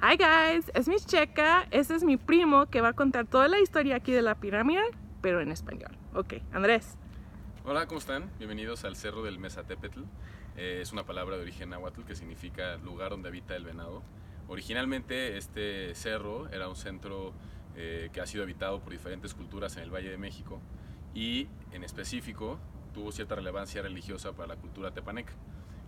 Hi guys, es Miss Checa. Este es mi primo que va a contar toda la historia aquí de la pirámide, pero en español. Ok, Andrés. Hola, ¿cómo están? Bienvenidos al Cerro del Mesatepetl. Es una palabra de origen náhuatl que significa lugar donde habita el venado. Originalmente este cerro era un centro que ha sido habitado por diferentes culturas en el Valle de México y en específico tuvo cierta relevancia religiosa para la cultura tepaneca.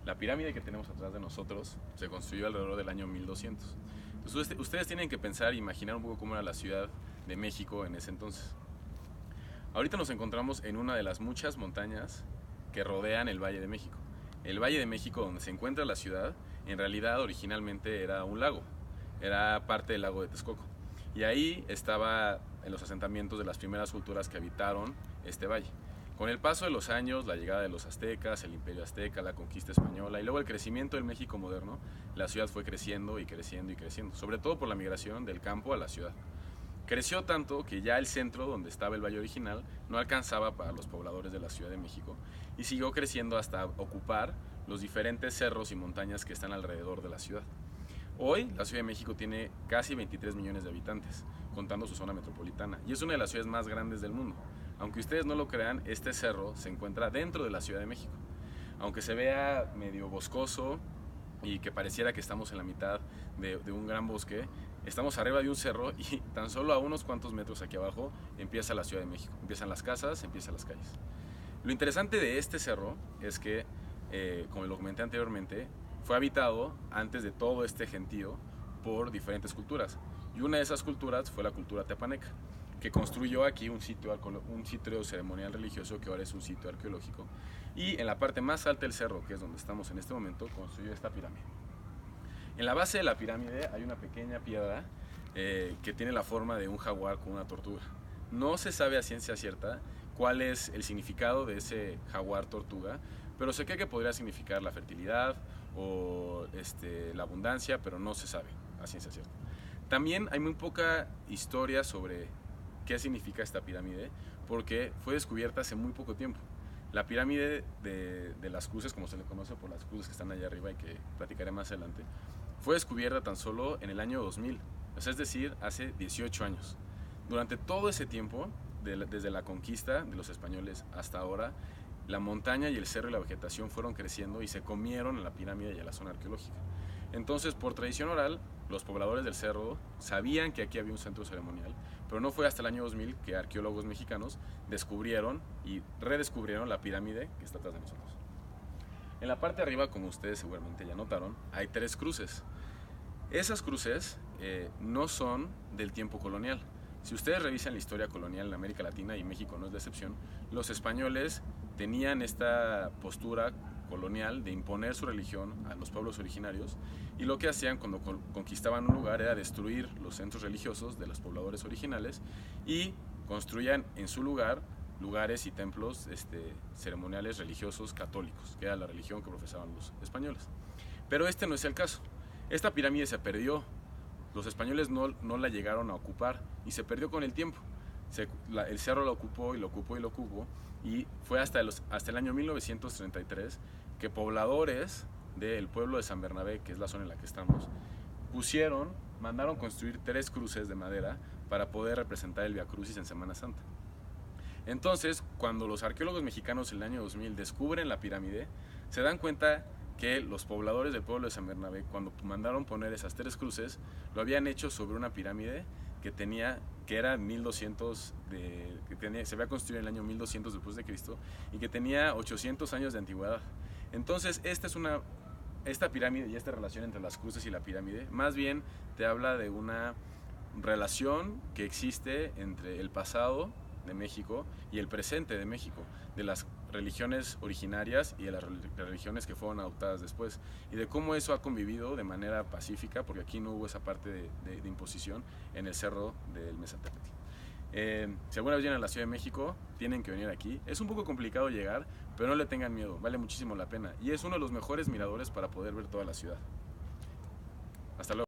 La pirámide que tenemos atrás de nosotros se construyó alrededor del año 1200. Entonces, ustedes tienen que pensar e imaginar un poco cómo era la Ciudad de México en ese entonces. Ahorita nos encontramos en una de las muchas montañas que rodean el Valle de México. El Valle de México, donde se encuentra la ciudad, en realidad originalmente era un lago, era parte del lago de Texcoco. Y ahí estaba en los asentamientos de las primeras culturas que habitaron este valle. Con el paso de los años, la llegada de los aztecas, el imperio azteca, la conquista española y luego el crecimiento del México moderno, la ciudad fue creciendo y creciendo y creciendo, sobre todo por la migración del campo a la ciudad. Creció tanto que ya el centro, donde estaba el valle original, no alcanzaba para los pobladores de la Ciudad de México y siguió creciendo hasta ocupar los diferentes cerros y montañas que están alrededor de la ciudad. Hoy la Ciudad de México tiene casi 23 millones de habitantes, contando su zona metropolitana, y es una de las ciudades más grandes del mundo. Aunque ustedes no lo crean, este cerro se encuentra dentro de la Ciudad de México. Aunque se vea medio boscoso y que pareciera que estamos en la mitad de un gran bosque, estamos arriba de un cerro y tan solo a unos cuantos metros aquí abajo empieza la Ciudad de México. Empiezan las casas, empiezan las calles. Lo interesante de este cerro es que, como lo comenté anteriormente, fue habitado antes de todo este gentío por diferentes culturas. Y una de esas culturas fue la cultura tepaneca, que construyó aquí un sitio ceremonial religioso que ahora es un sitio arqueológico. Y en la parte más alta del cerro, que es donde estamos en este momento, construyó esta pirámide. En la base de la pirámide hay una pequeña piedra que tiene la forma de un jaguar con una tortuga. No se sabe a ciencia cierta cuál es el significado de ese jaguar tortuga, pero se cree que podría significar la fertilidad o la abundancia, pero no se sabe a ciencia cierta. También hay muy poca historia sobre qué significa esta pirámide, porque fue descubierta hace muy poco tiempo. La pirámide de las cruces, como se le conoce por las cruces que están allá arriba y que platicaré más adelante, fue descubierta tan solo en el año 2000, es decir, hace 18 años. Durante todo ese tiempo, desde la conquista de los españoles hasta ahora, la montaña y el cerro y la vegetación fueron creciendo y se comieron a la pirámide y a la zona arqueológica. Entonces, por tradición oral, los pobladores del cerro sabían que aquí había un centro ceremonial, pero no fue hasta el año 2000 que arqueólogos mexicanos descubrieron y redescubrieron la pirámide que está atrás de nosotros. En la parte de arriba, como ustedes seguramente ya notaron, hay 3 cruces. Esas cruces no son del tiempo colonial. Si ustedes revisan la historia colonial en América Latina, y México no es la excepción, los españoles tenían esta postura colonial de imponer su religión a los pueblos originarios, y lo que hacían cuando conquistaban un lugar era destruir los centros religiosos de los pobladores originales y construían en su lugar lugares y templos ceremoniales religiosos católicos, que era la religión que profesaban los españoles. Pero este no es el caso. Esta pirámide se perdió. Los españoles no la llegaron a ocupar y se perdió con el tiempo. El cerro lo ocupó y lo ocupó y lo ocupó, y fue hasta el año 1933 que pobladores del pueblo de San Bernabé, que es la zona en la que estamos, mandaron construir 3 cruces de madera para poder representar el Vía Crucis en Semana Santa. Entonces, cuando los arqueólogos mexicanos en el año 2000 descubren la pirámide, se dan cuenta que los pobladores del pueblo de San Bernabé, cuando mandaron poner esas 3 cruces, lo habían hecho sobre una pirámide que era 1200, se había construido en el año 1200 después de Cristo y que tenía 800 años de antigüedad. Entonces, esta pirámide y esta relación entre las cruces y la pirámide, más bien te habla de una relación que existe entre el pasado de México y el presente de México, de las religiones originarias y de las religiones que fueron adoptadas después, y de cómo eso ha convivido de manera pacífica, porque aquí no hubo esa parte de imposición en el cerro del Mesatepetl. Si alguna vez vienen a la Ciudad de México, tienen que venir aquí. Es un poco complicado llegar, pero no le tengan miedo, vale muchísimo la pena, y es uno de los mejores miradores para poder ver toda la ciudad. Hasta luego.